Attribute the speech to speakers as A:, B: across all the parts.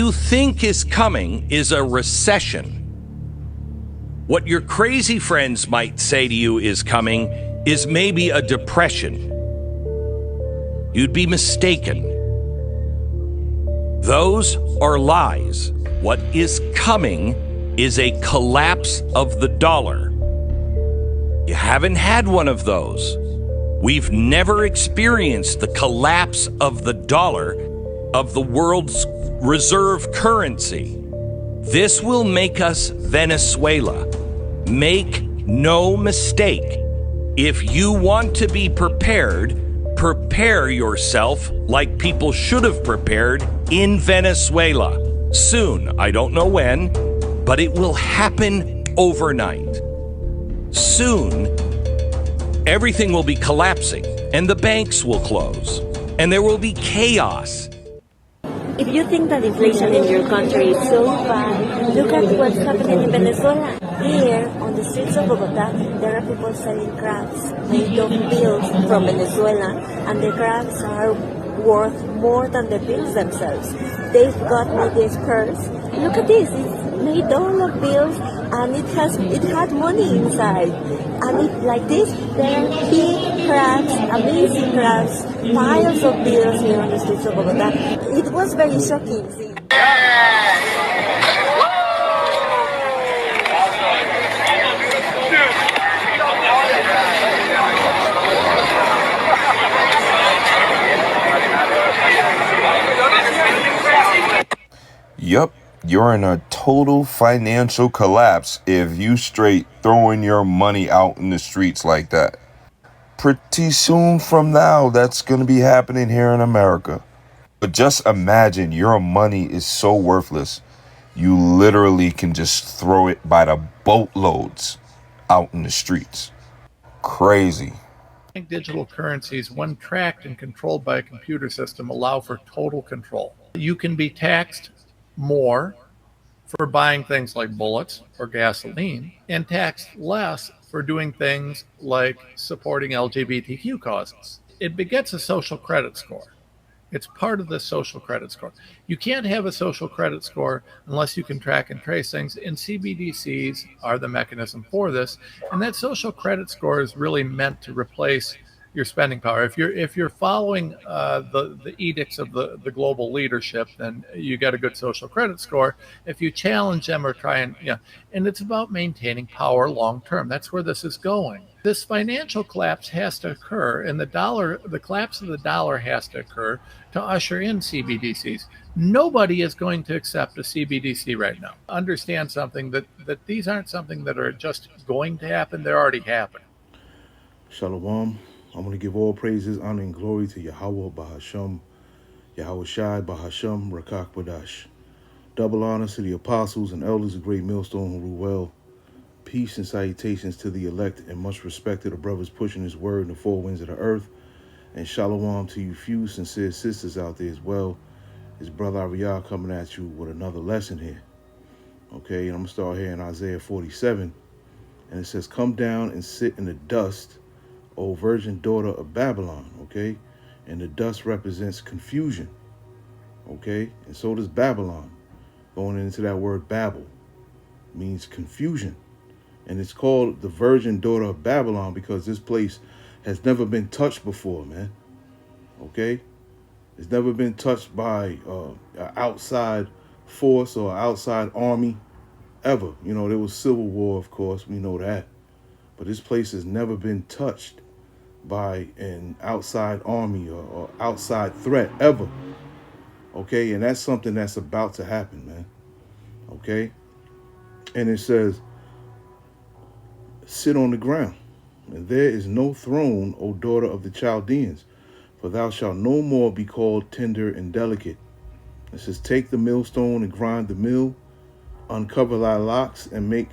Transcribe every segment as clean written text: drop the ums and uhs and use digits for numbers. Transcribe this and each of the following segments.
A: you think is coming is a recession. What your crazy friends might say to you is coming is maybe a depression. You'd be mistaken. Those are lies. What is coming is a collapse of the dollar. You haven't had one of those. We've never experienced the collapse of the dollar, of the world's reserve currency. This will make us Venezuela. Make no mistake. If you want to be prepared, prepare yourself like people should have prepared in Venezuela. Soon, I don't know when, but it will happen overnight. Soon, everything will be collapsing and the banks will close and there will be chaos.
B: If you think that inflation in your country is so bad, look at what's happening in Venezuela. Here, on the streets of Bogota, there are people selling crabs made of bills from Venezuela, and the crabs are worth more than the bills themselves. They've got me this purse. Look at this, it's made all of bills, and it had money inside. And it, like this, there are big crabs, amazing crabs, piles of bills here on the streets of Bogota. It was very shocking. See?
C: Yup, you're in a total financial collapse if you straight throwing your money out in the streets like that. Pretty soon from now, that's going to be happening here in America. But just imagine your money is so worthless, you literally can just throw it by the boatloads out in the streets. Crazy.
D: Digital currencies, when tracked and controlled by a computer system, allow for total control. You can be taxed more for buying things like bullets or gasoline and taxed less for doing things like supporting LGBTQ causes. It begets a social credit score. It's part of the social credit score. You can't have a social credit score unless you can track and trace things, and CBDCs are the mechanism for this. And that social credit score is really meant to replace your spending power. If you're following the edicts of the global leadership, then you get a good social credit score. If you challenge them or try and and it's about maintaining power long term. That's where this is going. This financial collapse has to occur, and the collapse of the dollar has to occur to usher in CBDCs. Nobody is going to accept a CBDC right now. Understand something, that these aren't something that are just going to happen, they're already happening.
E: Shalom. I'm going to give all praises, honor, and glory to Yahweh Bahasham, Yahweh Shai Bahasham Rakak Wadash. Double honors to the apostles and elders of Great Millstone who rule well. Peace and salutations to the elect, and much respect to the brothers pushing his word in the four winds of the earth. And shalom to you few sincere sisters out there as well. It's Brother Ariyah coming at you with another lesson here. Okay, and I'm going to start here in Isaiah 47. And it says, "Come down and sit in the dust, O virgin daughter of Babylon." Okay, and the dust represents confusion. Okay, and so does Babylon. Going into that word Babel means confusion. And it's called the virgin daughter of Babylon because this place has never been touched before, man. Okay? It's never been touched by an outside force or outside army ever. You know, there was civil war, of course. We know that. But this place has never been touched by an outside army or outside threat ever. Okay? And that's something that's about to happen, man. Okay? And it says, "Sit on the ground, and there is no throne, O daughter of the Chaldeans, for thou shalt no more be called tender and delicate." It says, "Take the millstone and grind the mill, uncover thy locks and make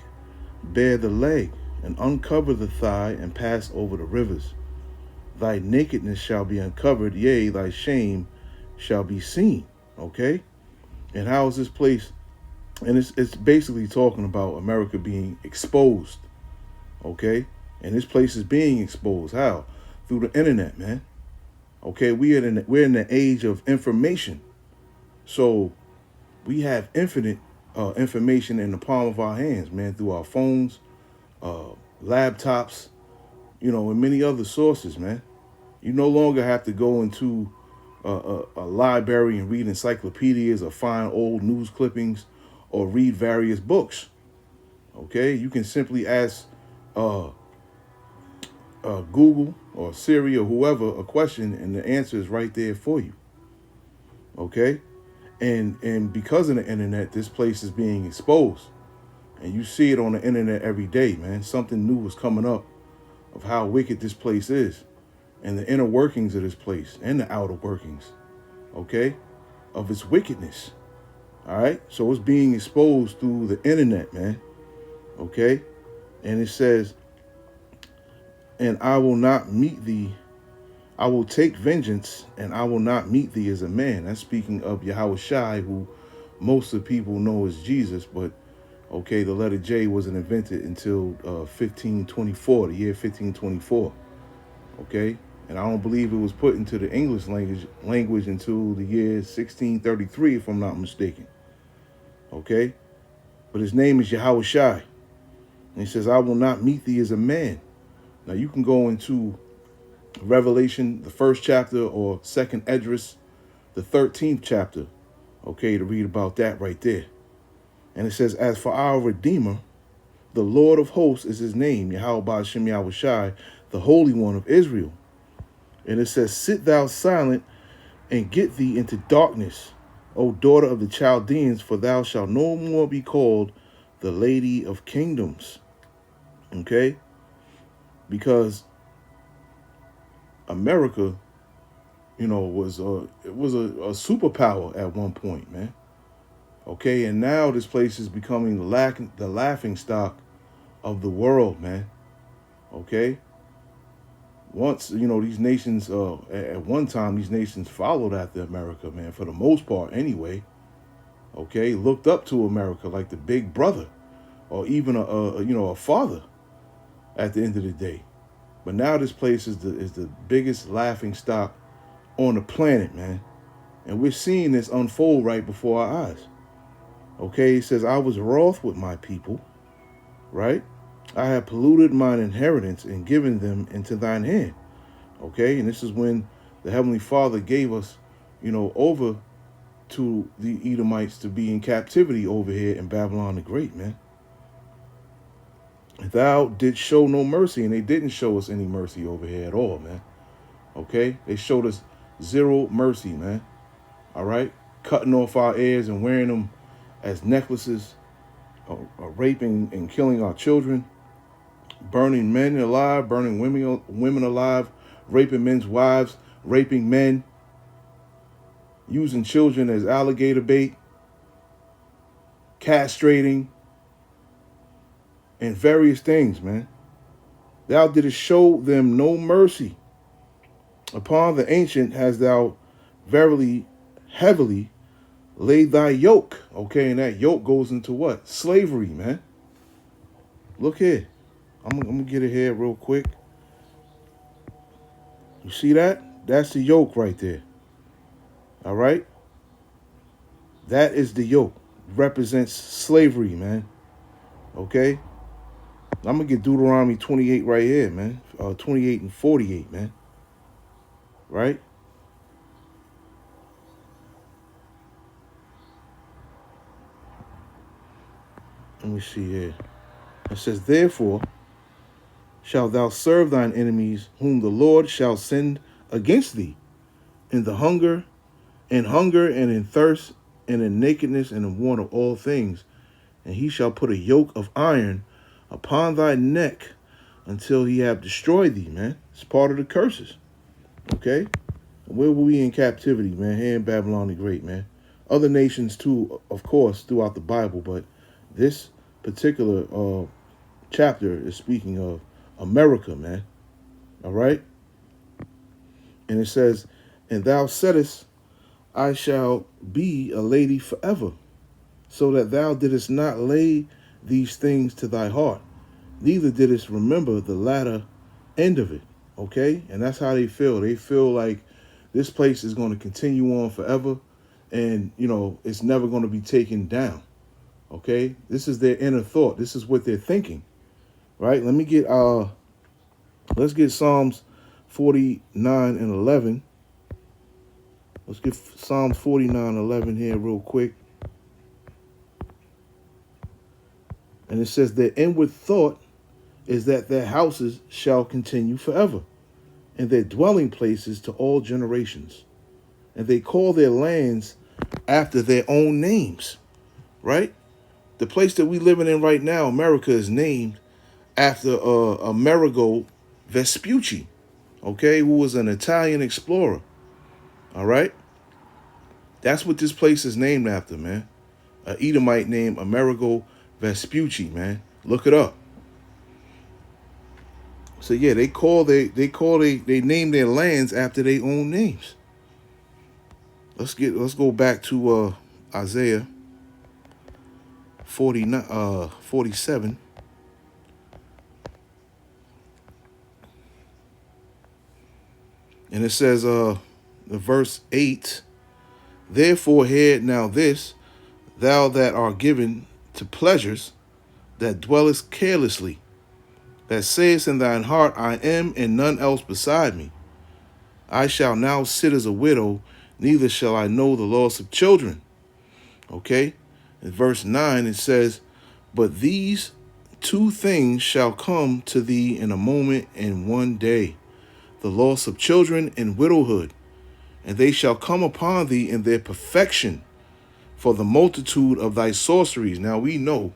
E: bare the leg, and uncover the thigh and pass over the rivers. Thy nakedness shall be uncovered, yea, thy shame shall be seen." Okay? And how is this place? And it's basically talking about America being exposed. Okay, and this place is being exposed. How? Through the internet, man. Okay, we're in the age of information. So We have infinite information in the palm of our hands, man, through our phones, laptops, and many other sources, man. You no longer have to go into a library and read encyclopedias or find old news clippings or read various books. Okay, you can simply ask uh, Google or Siri or whoever a question, and the answer is right there for you. Okay, and because of the internet, this place is being exposed, and you see it on the internet every day, man. Something new is coming up of how wicked this place is, and the inner workings of this place, and the outer workings, okay, of its wickedness. All right, so it's being exposed through the internet, man. Okay, and it says, "And I will not meet thee. I will take vengeance, and I will not meet thee as a man." That's speaking of Yahweh Shai, who most of the people know as Jesus, but okay, the letter J wasn't invented until 1524, the year 1524. Okay, and I don't believe it was put into the English language until the year 1633, if I'm not mistaken. Okay, but his name is Yahweh Shai, and he says, "I will not meet thee as a man." Now you can go into Revelation, the first chapter, or second Esdras, the 13th chapter, okay, to read about that right there. And it says, "As for our Redeemer, the Lord of hosts is his name, Yahweh Ba'ashem Yahweh Shai, the Holy One of Israel." And it says, "Sit thou silent and get thee into darkness, O daughter of the Chaldeans, for thou shalt no more be called the Lady of Kingdoms." Okay? Because America, was a superpower at one point, man. Okay, and now this place is becoming the laughing stock of the world, man. Okay, once these nations, at one time these nations followed after America, man. For the most part, anyway. Okay, looked up to America like the big brother, or even a father. At the end of the day, but now this place is the biggest laughing stock on the planet, man. And we're seeing this unfold right before our eyes. Okay, he says, "I was wroth with my people," right? "I have polluted mine inheritance and given them into thine hand." Okay, and this is when the Heavenly Father gave us, over to the Edomites to be in captivity over here in Babylon the Great, man. "Thou didst show no mercy," and they didn't show us any mercy over here at all, man. Okay, they showed us zero mercy, man. All right, cutting off our ears and wearing them as necklaces, raping and killing our children, burning men alive, burning women alive, raping men's wives, raping men, using children as alligator bait, castrating, and various things, man. "Thou didst show them no mercy. Upon the ancient hast thou verily heavily laid thy yoke." Okay, and that yoke goes into what? Slavery, man. Look here. I'm gonna get it here real quick. You see that? That's the yoke right there. All right? That is the yoke. Represents slavery, man. Okay? I'm gonna get Deuteronomy 28 right here, man. 28 and 48, man. Right? Let me see here. It says, "Therefore shalt thou serve thine enemies, whom the Lord shall send against thee, in hunger, and in thirst, and in nakedness, and in want of all things. And he shall put a yoke of iron upon thy neck until he have destroyed thee," man. It's part of the curses. Okay? Where were we in captivity, man? Here in Babylon the Great, man. Other nations too, of course, throughout the Bible, but this particular chapter is speaking of America, man. All right? And it says, "And thou saidest, I shall be a lady forever, so that thou didst not lay these things to thy heart, neither didst remember the latter end of it." Okay? And that's how they feel. They feel like this place is going to continue on forever, and it's never going to be taken down. Okay, this is their inner thought. This is what they're thinking, right? Let's get Psalms 49 and 11. Let's get Psalms 49:11 here real quick. And it says, their inward thought is that their houses shall continue forever, and their dwelling places to all generations. And they call their lands after their own names, right? The place that we living in right now, America, is named after Amerigo Vespucci, okay, who was an Italian explorer, all right? That's what this place is named after, man. An Edomite named Amerigo Vespucci, man. Look it up. So yeah, they name their lands after their own names. Let's go back to Isaiah 47. And it says the verse 8, therefore hear now this, thou that art given to pleasures, that dwellest carelessly, that sayest in thine heart, I am, and none else beside me. I shall now sit as a widow, neither shall I know the loss of children. Okay? In verse 9 it says, but these two things shall come to thee in a moment, in one day, the loss of children and widowhood, and they shall come upon thee in their perfection, for the multitude of thy sorceries. Now we know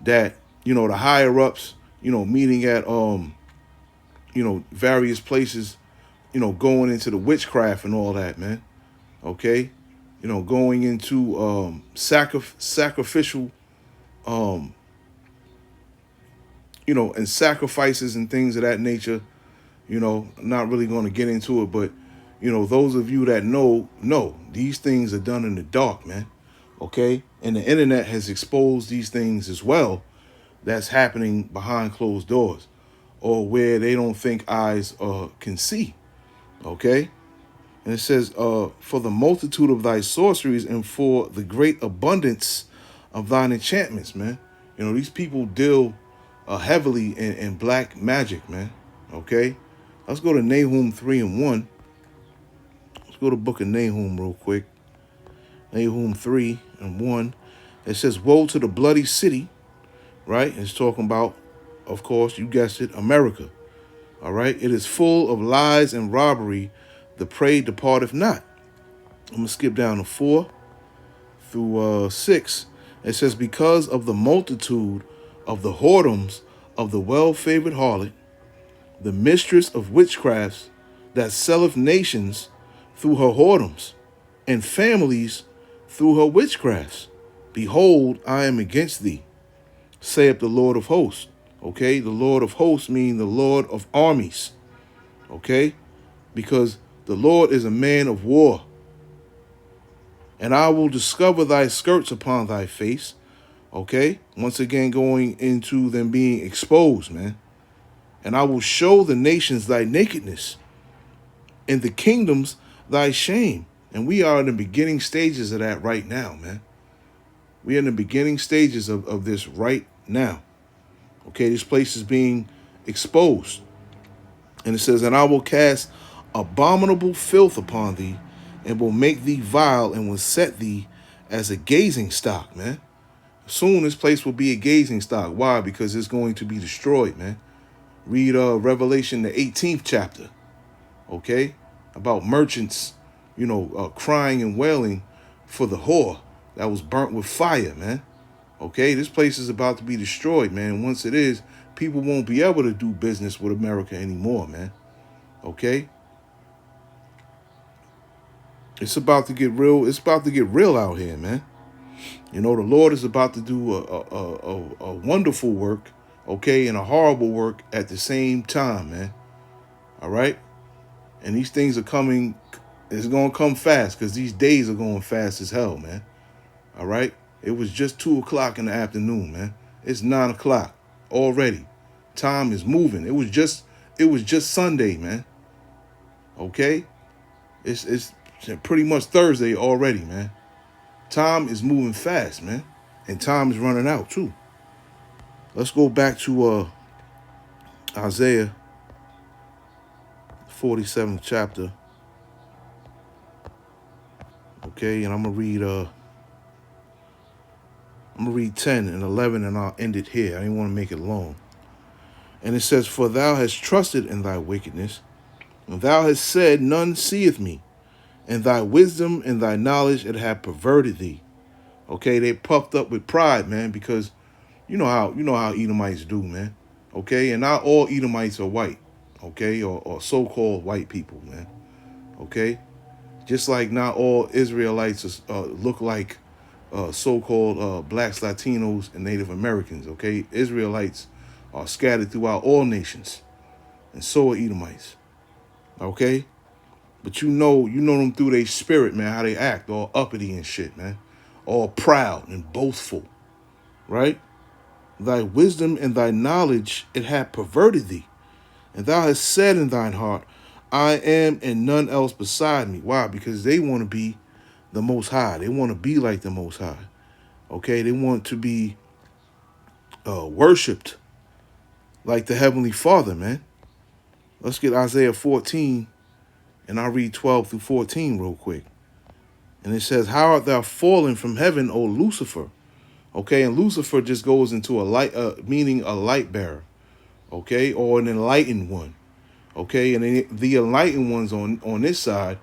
E: that, the higher ups, meeting at various places, going into the witchcraft and all that, man. Okay? Going into sacrificial and sacrifices and things of that nature. I'm not really going to get into it, but those of you that know these things are done in the dark, man. Okay? And the internet has exposed these things as well that's happening behind closed doors, or where they don't think eyes can see. Okay? And it says, for the multitude of thy sorceries and for the great abundance of thine enchantments, man. These people deal heavily in black magic, man. Okay? Let's go to Nahum 3:1. Let's go to the book of Nahum real quick. Nahum 3:1. It says, woe to the bloody city, right? It's talking about, of course, you guessed it, America. All right? It is full of lies and robbery. The prey departeth not. I'm going to skip down to 4 through 6. It says, because of the multitude of the whoredoms of the well-favored harlot, the mistress of witchcrafts, that selleth nations through her whoredoms, and families through her witchcrafts. Behold, I am against thee, saith the Lord of hosts. Okay, the Lord of hosts means the Lord of armies. Okay, because the Lord is a man of war. And I will discover thy skirts upon thy face. Okay, once again going into them being exposed, man. And I will show the nations thy nakedness, and the kingdoms thy shame. And we are in the beginning stages of that right now, man. We are in the beginning stages of this right now. Okay, this place is being exposed. And it says, and I will cast abominable filth upon thee, and will make thee vile, and will set thee as a gazing stock, man. Soon this place will be a gazing stock. Why? Because it's going to be destroyed, man. Read Revelation, the 18th chapter, okay, about merchants, crying and wailing for the whore that was burnt with fire, man. Okay, this place is about to be destroyed, man. And once it is, people won't be able to do business with America anymore, man. Okay? It's about to get real. It's about to get real out here, man. The Lord is about to do a wonderful work, okay, and a horrible work at the same time, man. All right? And these things are coming. It's going to come fast, because these days are going fast as hell, man. All right? It was just 2 o'clock in the afternoon, man. It's 9 o'clock already. Time is moving. It was just Sunday, man. Okay? It's It's pretty much Thursday already, man. Time is moving fast, man. And time is running out too. Let's go back to Isaiah 47th chapter. Okay, and I'm gonna read 10 and 11 and I'll end it here. I didn't want to make it long. And it says, "For thou hast trusted in thy wickedness, and thou hast said, None seeth me. And thy wisdom and thy knowledge it hath perverted thee." Okay, they puffed up with pride, man, because you know how Edomites do, man. Okay, and not all Edomites are white, okay, or so-called white people, man. Okay, just like not all Israelites look like so-called blacks, Latinos, and Native Americans. Okay, Israelites are scattered throughout all nations, and so are Edomites. Okay, but you know them through their spirit, man, how they act, all uppity and shit, man, all proud and boastful, right? Thy wisdom and thy knowledge it hath perverted thee, and thou hast said in thine heart, I am and none else beside me. Why? Because they want to be the Most High. They want to be like the Most High. Okay, they want to be worshipped like the Heavenly Father, man. Let's get Isaiah 14, and I'll read 12 through 14 real quick. And it says, "How art thou fallen from heaven, O Lucifer?" Okay, and Lucifer just goes into a light, meaning a light bearer, okay, or an enlightened one, okay. And the enlightened ones on this side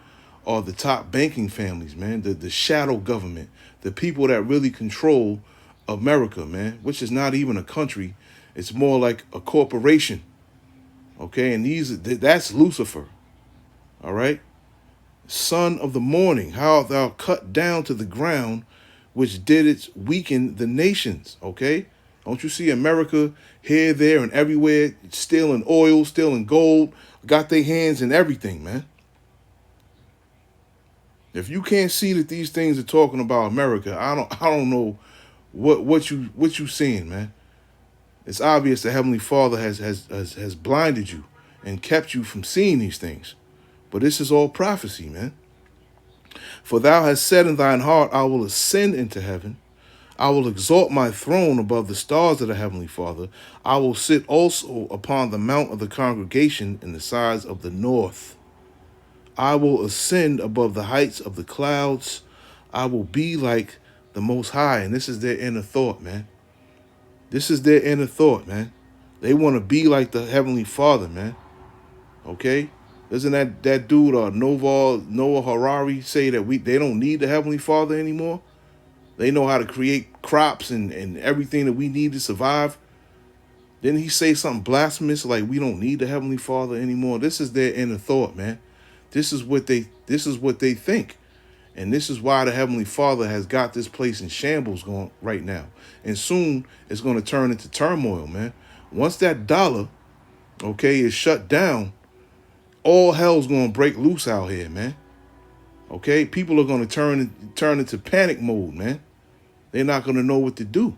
E: are the top banking families, man, the shadow government, the people that really control America, man, which is not even a country, it's more like a corporation, okay. And that's Lucifer, all right. Son of the morning, how art thou cut down to the ground, which did it weaken the nations, okay? Don't you see America here, there, and everywhere, stealing oil, stealing gold, got their hands in everything, man. If you can't see that these things are talking about America, I don't know what you seeing, man. It's obvious the Heavenly Father has blinded you and kept you from seeing these things. But this is all prophecy, man. "For thou hast said in thine heart, I will ascend into heaven. I will exalt my throne above the stars of the Heavenly Father. I will sit also upon the mount of the congregation in the sides of the north. I will ascend above the heights of the clouds. I will be like the Most High." And this is their inner thought, man. This is their inner thought, man. They want to be like the Heavenly Father, man. Okay? Doesn't that dude Noah Harari say that they don't need the Heavenly Father anymore? They know how to create crops and everything that we need to survive. Didn't he say something blasphemous like we don't need the Heavenly Father anymore? This is their inner thought, man. This is what they think. And this is why the Heavenly Father has got this place in shambles going right now. And soon it's going to turn into turmoil, man. Once that dollar, okay, is shut down, all hell's going to break loose out here, man. Okay? People are going to turn into panic mode, man. They're not going to know what to do.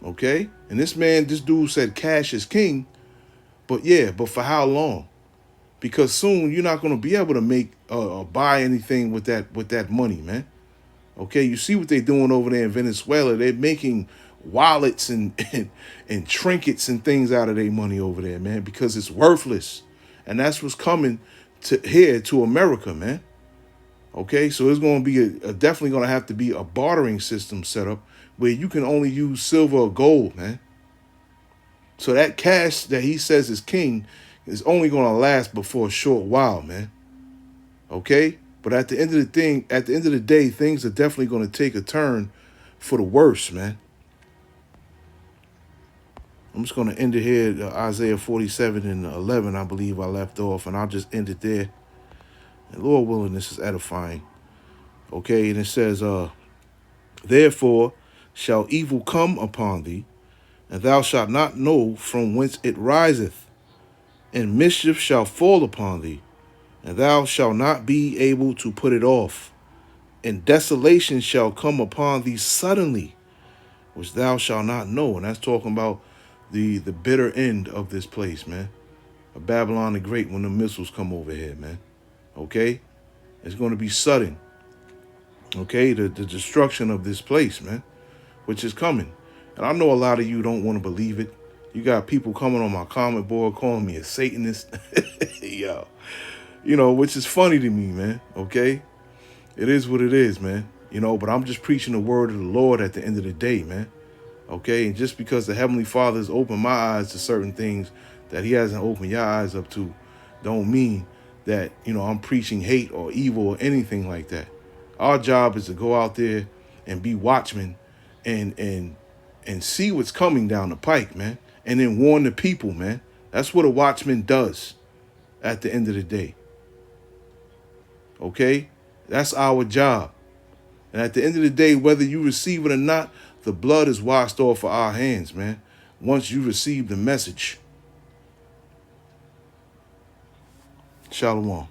E: Okay? And this dude said cash is king. But for how long? Because soon you're not going to be able to make or buy anything with that money, man. Okay? You see what they're doing over there in Venezuela. They're making wallets and trinkets and things out of their money over there, man, because it's worthless. And that's what's coming to America, man. Okay, so it's going to be definitely going to have to be a bartering system set up where you can only use silver or gold, man. So that cash that he says is king is only going to last but for a short while, man. Okay, but at the end of the day, things are definitely going to take a turn for the worse, man. I'm just going to end it here, Isaiah 47 and 11, I believe I left off, and I'll just end it there. And Lord willing, this is edifying. Okay, and it says, "Therefore shall evil come upon thee, and thou shalt not know from whence it riseth. And mischief shall fall upon thee, and thou shalt not be able to put it off. And desolation shall come upon thee suddenly, which thou shalt not know." And that's talking about the bitter end of this place, man. Of Babylon the Great, when the missiles come over here, man. Okay? It's going to be sudden. Okay, the destruction of this place, man, which is coming. And I know a lot of you don't want to believe it. You got people coming on my comment board calling me a Satanist. Yo, which is funny to me, man. Okay, it is what it is, man. But I'm just preaching the word of the Lord at the end of the day, man. Okay, and just because the Heavenly Father has opened my eyes to certain things that He hasn't opened your eyes up to, don't mean that, I'm preaching hate or evil or anything like that. Our job is to go out there and be watchmen and see what's coming down the pike, man, and then warn the people, man. That's what a watchman does at the end of the day. Okay? That's our job. And at the end of the day, whether you receive it or not, the blood is washed off of our hands, man, once you receive the message. Shalom.